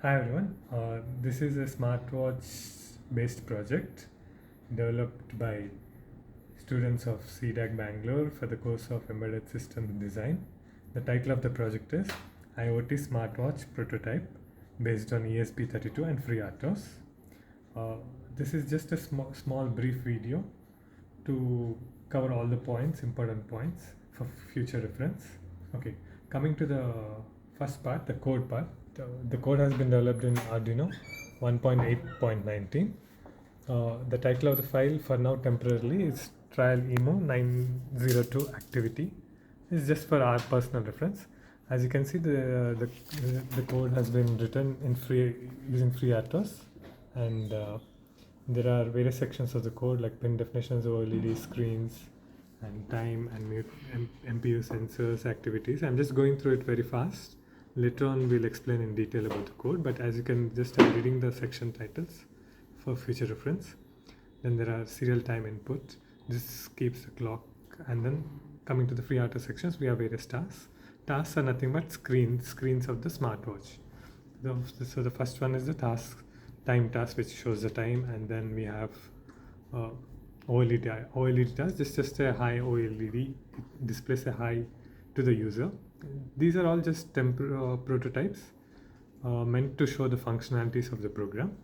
Hi everyone, this is a smartwatch based project developed by students of CDAC Bangalore for the course of Embedded Systems Design. The title of the project is IoT Smartwatch Prototype based on ESP32 and FreeRTOS. This is just a small brief video to cover all the important points for future reference. Okay, coming to the first part, the code part. The code has been developed in Arduino 1.8.19. The title of the file for now temporarily is trial emo 902 activity. It's just for our personal reference. As you can see, the code has been written in using FreeRTOS, and there are various sections of the code like pin definitions, OLED screens, and time and MPU sensors activities. I'm just going through it very fast. Later on we'll explain in detail about the code, but as you can just start reading the section titles for future reference. Then there are serial time input. This keeps the clock, and then coming to the FreeRTOS sections, we have various tasks. Tasks are nothing but screens of the smartwatch. So the first one is the time task, which shows the time, and then we have OLED task. This is just a high OLED. It displays a high to the user. These are all just prototypes meant to show the functionalities of the program,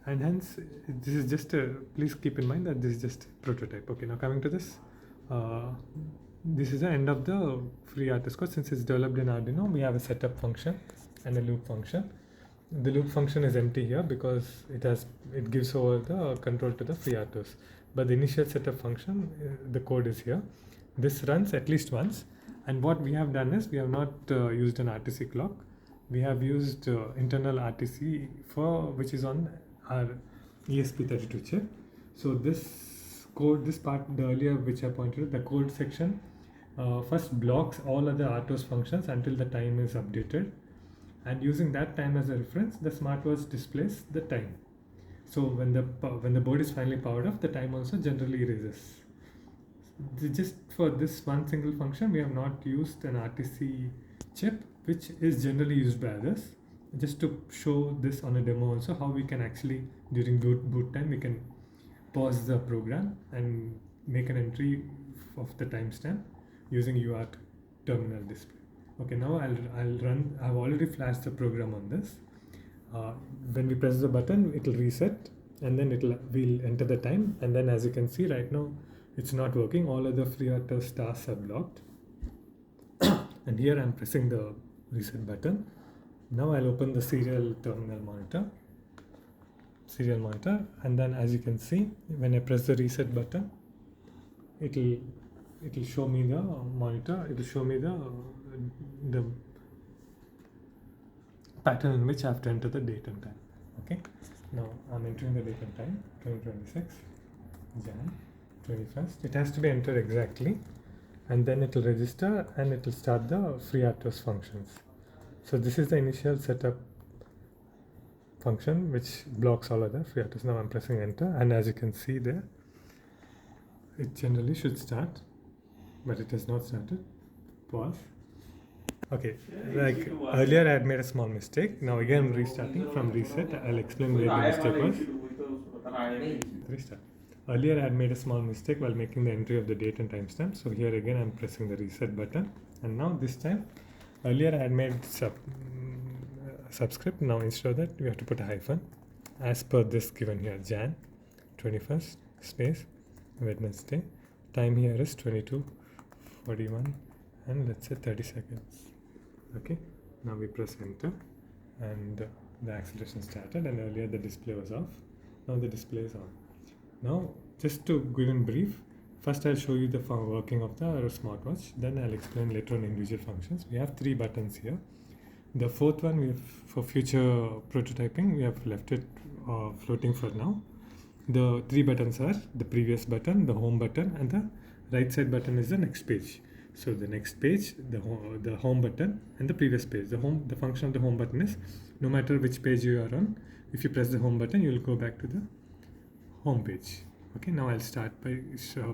and hence this is just please keep in mind that this is just a prototype. Okay, now coming to this, this is the end of the FreeRTOS code. Since it's developed in Arduino, we have a setup function and a loop function. The loop function is empty here because it gives over the control to the FreeRTOS, but the initial setup function, the code is here. This runs at least once, and what we have done is we have not used an RTC clock. We have used internal RTC which is on our ESP32 chip. So this code, this part, the earlier which I pointed, the code section first blocks all other RTOS functions until the time is updated, and using that time as a reference, the smartwatch displays the time. So when the board is finally powered off, the time also generally erases. Just for this one single function, we have not used an RTC chip, which is generally used by others. Just to show this on a demo also, how we can actually, during boot time, we can pause the program and make an entry of the timestamp using UART terminal display. Okay, now I'll run. I've already flashed the program on this. When we press the button, it will reset, and then we'll enter the time, and then as you can see right now, it's not working. All other FreeRTOS tasks are blocked. And here I'm pressing the reset button. Now I'll open the serial monitor, and then as you can see, when I press the reset button, it'll show me the monitor. It'll show me the pattern in which I have to enter the date and time. Okay. Now I'm entering the date and time, 2026 Jan 21st. It has to be entered exactly, and then it will register and it will start the FreeRTOS functions. So this is the initial setup function which blocks all other FreeRTOS. Now I'm pressing enter, and as you can see there, it generally should start, but it has not started. Pause. Okay, like earlier I had made a small mistake. Now again I'm restarting from reset. I'll explain where the mistake was. Restart. Earlier I had made a small mistake while making the entry of the date and timestamp. So here again I'm pressing the reset button, and now this time, earlier I had made subscript. Now instead of that, we have to put a hyphen as per this given here, Jan 21st space Wednesday. Time here is 22:41 and let's say 30 seconds. Okay, now we press enter, and the acceleration started, and earlier the display was off. Now the display is on. Now, just to give in brief, first I'll show you the working of the smartwatch, then I'll explain later on individual functions. We have 3 buttons here. The fourth one, for future prototyping, we have left it floating for now. The 3 buttons are the previous button, the home button, and the right side button is the next page. So the next page, the home button, and the previous page. The function of the home button is, no matter which page you are on, if you press the home button, you will go back to the home page. Okay, now I'll start by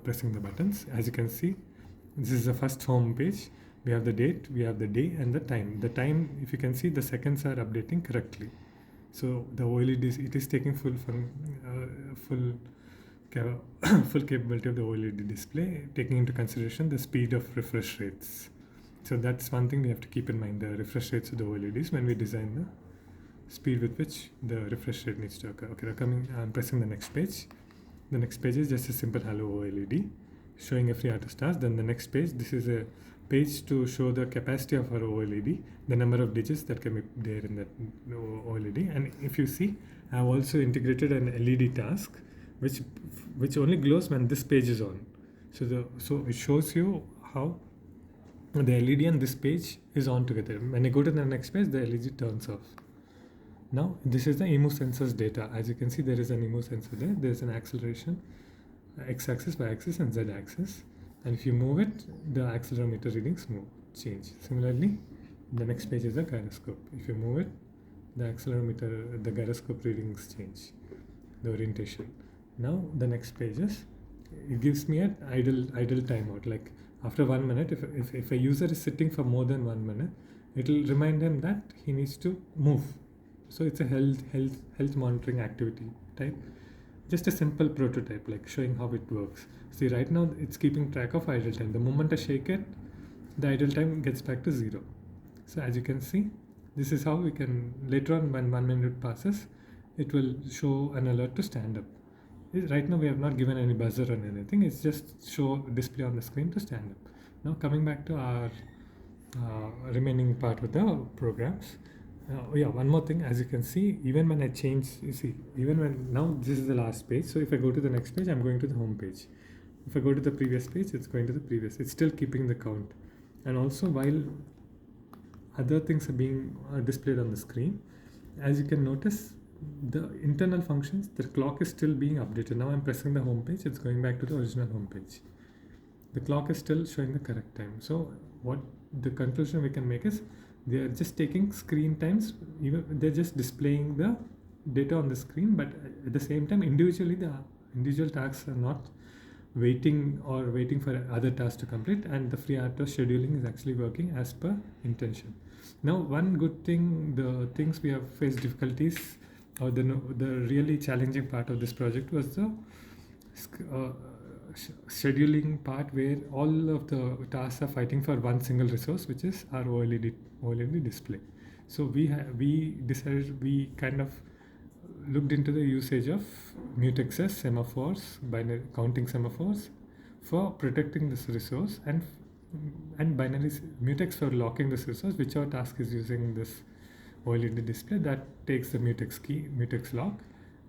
pressing the buttons. As you can see, this is the first home page. We have the date, we have the day, and the time. The time, if you can see, the seconds are updating correctly. So the OLED it is taking full full capability of the OLED display, taking into consideration the speed of refresh rates. So that's one thing we have to keep in mind, the refresh rates of the OLEDs when we design the speed with which the refresh rate needs to occur. Okay, I'm pressing the next page. The next page is just a simple hello OLED showing a FreeRTOS task. Then the next page, this is a page to show the capacity of our OLED, the number of digits that can be there in that OLED. And if you see, I have also integrated an LED task which only glows when this page is on. So it shows you how the LED and this page is on together. When I go to the next page, the LED turns off. Now this is the EMU sensors data. As you can see, there is an EMU sensor there. There is an acceleration, x-axis, y-axis, and z-axis. And if you move it, the accelerometer readings change. Similarly, the next page is the gyroscope. If you move it, the gyroscope readings change, the orientation. Now the next page is, it gives me an idle timeout. Like after 1 minute, if a user is sitting for more than 1 minute, it will remind him that he needs to move. So it's a health monitoring activity type. Just a simple prototype, like showing how it works. See, right now it's keeping track of idle time. The moment I shake it, the idle time gets back to 0. So as you can see, this is how we can, later on when 1 minute passes, it will show an alert to stand up. Right now we have not given any buzzer or anything, it's just show display on the screen to stand up. Now coming back to our remaining part with the programs. One more thing, as you can see, even when I change, now this is the last page, so if I go to the next page, I'm going to the home page. If I go to the previous page, it's going to the previous. It's still keeping the count. And also, while other things are being displayed on the screen, as you can notice, the internal functions, the clock is still being updated. Now I'm pressing the home page, it's going back to the original home page. The clock is still showing the correct time. So what the conclusion we can make is, they are just taking screen times, even they're just displaying the data on the screen, but at the same time, individually the individual tasks are not waiting for other tasks to complete, and the FreeRTOS scheduling is actually working as per intention. Now, one good thing, the things we have faced difficulties, or the really challenging part of this project was the scheduling part, where all of the tasks are fighting for one single resource, which is our OLED display. So we decided, we kind of looked into the usage of mutexes, semaphores, binary counting semaphores for protecting this resource, and binary mutex for locking this resource. Whichever task is using this OLED display, that takes the mutex key, mutex lock,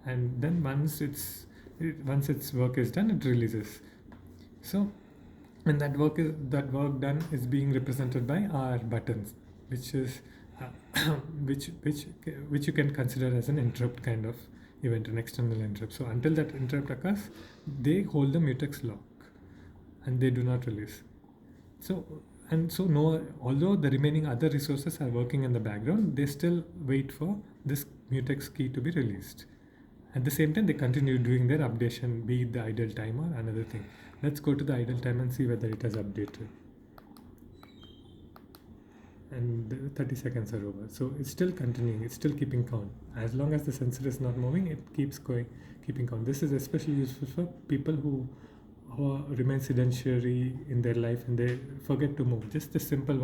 and then once its work is done, it releases. So, and that work done is being represented by our buttons, which is which you can consider as an interrupt kind of event, an external interrupt. So until that interrupt occurs, they hold the mutex lock and they do not release. Although the remaining other resources are working in the background, they still wait for this mutex key to be released. At the same time, they continue doing their updation, be it the idle time or another thing. Let's go to the idle time and see whether it has updated. And the 30 seconds are over. So it's still continuing, it's still keeping count. As long as the sensor is not moving, it keeps keeping count. This is especially useful for people who remain sedentary in their life and they forget to move. Just a simple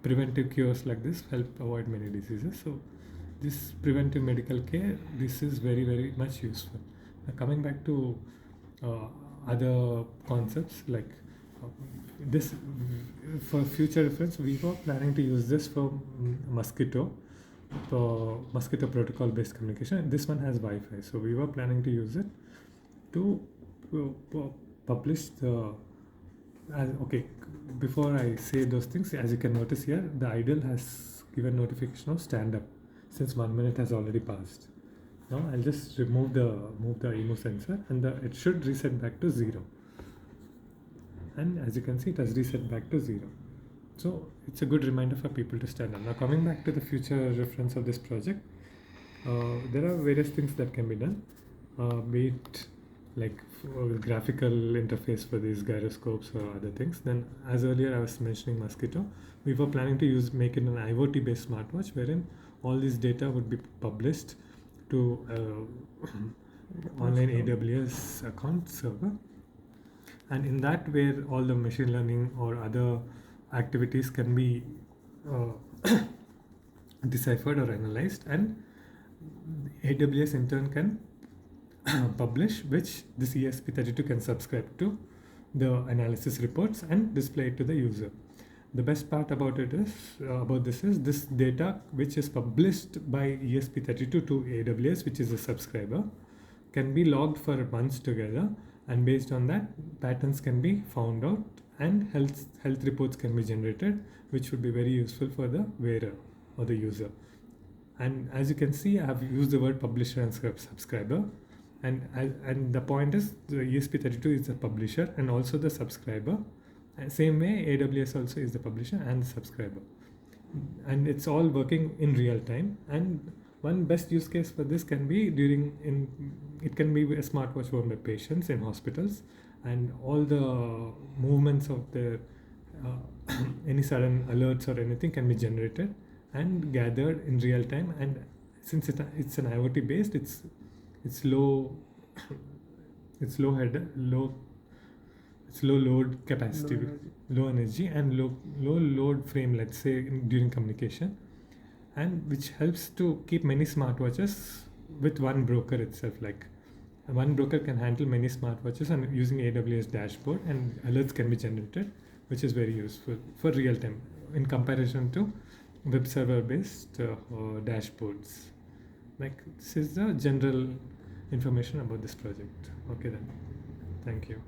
preventive cures like this help avoid many diseases. So this preventive medical care, this is very, very much useful. Now coming back to other concepts, like this, for future reference, we were planning to use this for mosquito protocol based communication. This one has Wi-Fi, so we were planning to use it to publish the okay. Before I say those things, as you can notice here, the idle has given notification of stand up since 1 minute has already passed. Now I'll just move the EMU sensor, and it should reset back to 0. And as you can see, it has reset back to 0. So it's a good reminder for people to stand up. Now coming back to the future reference of this project, there are various things that can be done, be it like graphical interface for these gyroscopes or other things. Then, as earlier I was mentioning Mosquito, we were planning to make it an IoT based smartwatch wherein all this data would be published to online AWS account server, and in that where all the machine learning or other activities can be deciphered or analyzed, and AWS in turn can publish, which this ESP32 can subscribe to the analysis reports and display it to the user. The best part about it is about this is this data which is published by ESP32 to AWS, which is a subscriber, can be logged for months together, and based on that patterns can be found out and health reports can be generated, which would be very useful for the wearer or the user. And as you can see, I have used the word publisher and subscriber, and the point is the ESP32 is the publisher and also the subscriber. And same way AWS also is the publisher and the subscriber, and it's all working in real time. And one best use case for this can be it can be a smartwatch worn by patients in hospitals, and all the movements of the any sudden alerts or anything can be generated and gathered in real time. And since it's an IoT based, it's low it's low head low it's low load capacity, low energy and low load frame, let's say, during communication, and which helps to keep many smartwatches with one broker itself. Like one broker can handle many smartwatches, and using AWS dashboard and alerts can be generated, which is very useful for real time in comparison to web server based dashboards. Like, this is the general information about this project. Okay then, thank you.